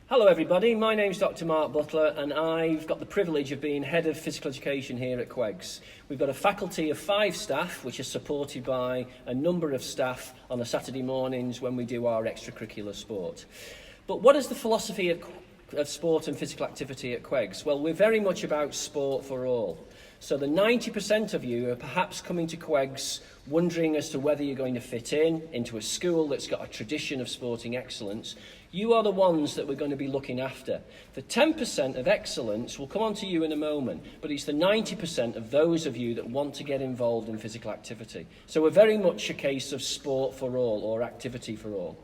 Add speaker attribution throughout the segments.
Speaker 1: Hello everybody, my name's Dr. Mark Butler and I've got the privilege of being Head of Physical Education here at QEGS. We've got a faculty of 5 staff which is supported by a number of staff on a Saturday mornings when we do our extracurricular sport. But what is the philosophy of sport and physical activity at QEGS? Well, we're very much about sport for all. So the 90% of you are perhaps coming to QEGS wondering as to whether you're going to fit into a school that's got a tradition of sporting excellence. You are the ones that we're going to be looking after. The 10% of excellence will come on to you in a moment, but it's the 90% of those of you that want to get involved in physical activity. So we're very much a case of sport for all or activity for all.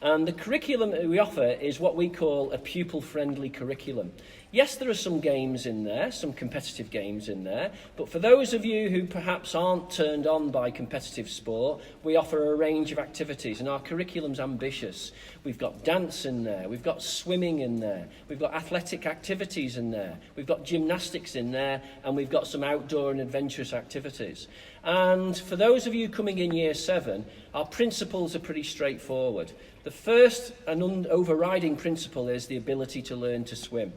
Speaker 1: And the curriculum that we offer is what we call a pupil-friendly curriculum. Yes, there are some games in there, some competitive games in there, but for those of you who perhaps aren't turned on by competitive sport, we offer a range of activities and our curriculum's ambitious. We've got dance in there, we've got swimming in there, we've got athletic activities in there, we've got gymnastics in there, and we've got some outdoor and adventurous activities. And for those of you coming in Year 7, our principles are pretty straightforward. The first and overriding principle is the ability to learn to swim.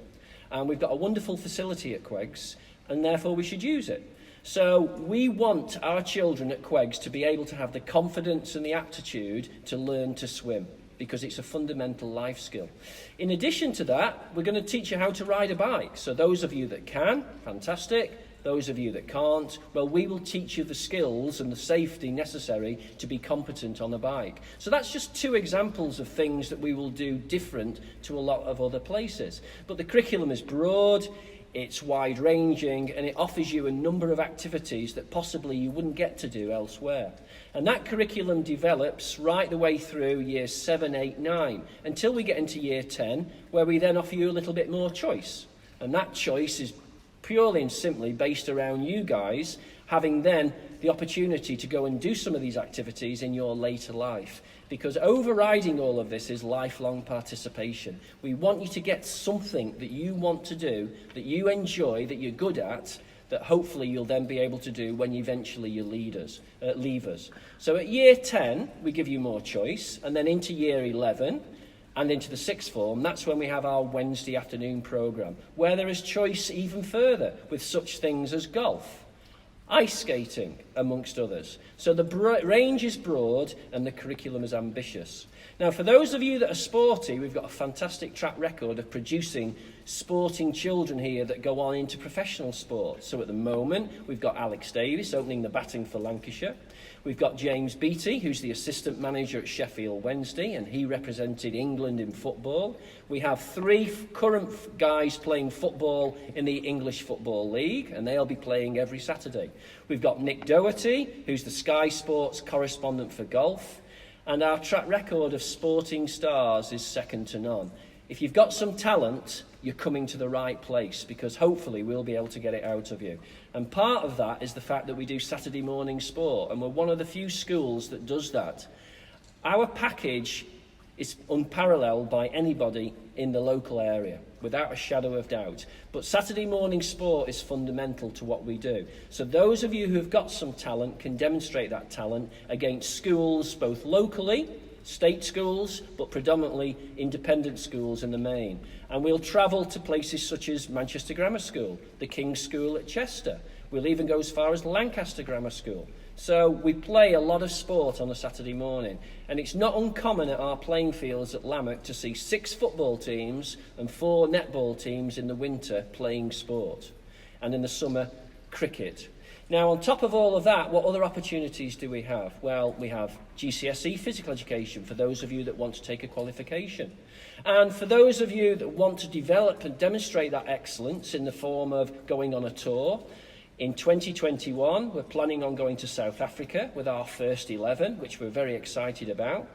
Speaker 1: And we've got a wonderful facility at QEGS, and therefore we should use it. So we want our children at QEGS to be able to have the confidence and the aptitude to learn to swim, because it's a fundamental life skill. In addition to that, we're going to teach you how to ride a bike. So those of you that can, fantastic. Those of you that can't, well, we will teach you the skills and the safety necessary to be competent on a bike. So that's just 2 examples of things that we will do different to a lot of other places. But the curriculum is broad, it's wide-ranging, and it offers you a number of activities that possibly you wouldn't get to do elsewhere. And that curriculum develops right the way through Years 7, 8, 9, until we get into Year 10, where we then offer you a little bit more choice. And that choice is purely and simply based around you guys having then the opportunity to go and do some of these activities in your later life. Because overriding all of this is lifelong participation. We want you to get something that you want to do, that you enjoy, that you're good at, that hopefully you'll then be able to do when eventually you leave us. So at Year 10, we give you more choice, and then into Year 11, and into the 6th form, that's when we have our Wednesday afternoon programme, where there is choice even further with such things as golf, ice skating, amongst others. So the range is broad and the curriculum is ambitious. Now, for those of you that are sporty, we've got a fantastic track record of producing sporting children here that go on into professional sport. So at the moment, we've got Alex Davis opening the batting for Lancashire. We've got James Beattie, who's the assistant manager at Sheffield Wednesday, and he represented England in football. We have 3 current guys playing football in the English Football League, and they'll be playing every Saturday. We've got Nick Doherty, who's the Sky Sports correspondent for golf, and our track record of sporting stars is second to none. If you've got some talent, you're coming to the right place, because hopefully we'll be able to get it out of you. And part of that is the fact that we do Saturday morning sport, and we're one of the few schools that does that. Our package is unparalleled by anybody in the local area, without a shadow of doubt. But Saturday morning sport is fundamental to what we do. So those of you who have got some talent can demonstrate that talent against schools, both locally, state schools, but predominantly independent schools in the main. And we'll travel to places such as Manchester Grammar School, the King's School at Chester. We'll even go as far as Lancaster Grammar School. So we play a lot of sport on a Saturday morning. And it's not uncommon at our playing fields at Lammock to see 6 football teams and 4 netball teams in the winter playing sport. And in the summer, cricket. Now, on top of all of that, what other opportunities do we have? Well, we have GCSE physical education for those of you that want to take a qualification. And for those of you that want to develop and demonstrate that excellence in the form of going on a tour, in 2021, we're planning on going to South Africa with our first 11, which we're very excited about.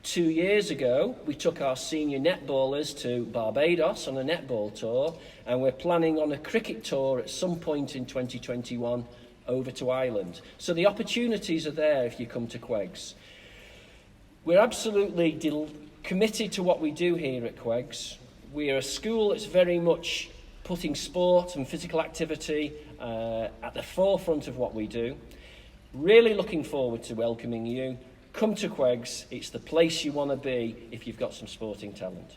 Speaker 1: 2 years ago, we took our senior netballers to Barbados on a netball tour, and we're planning on a cricket tour at some point in 2021 over to Ireland. So the opportunities are there if you come to QEGS. We're absolutely committed to what we do here at QEGS. We are a school that's very much putting sport and physical activity at the forefront of what we do. Really looking forward to welcoming you. Come to QEGS. It's the place you want to be if you've got some sporting talent.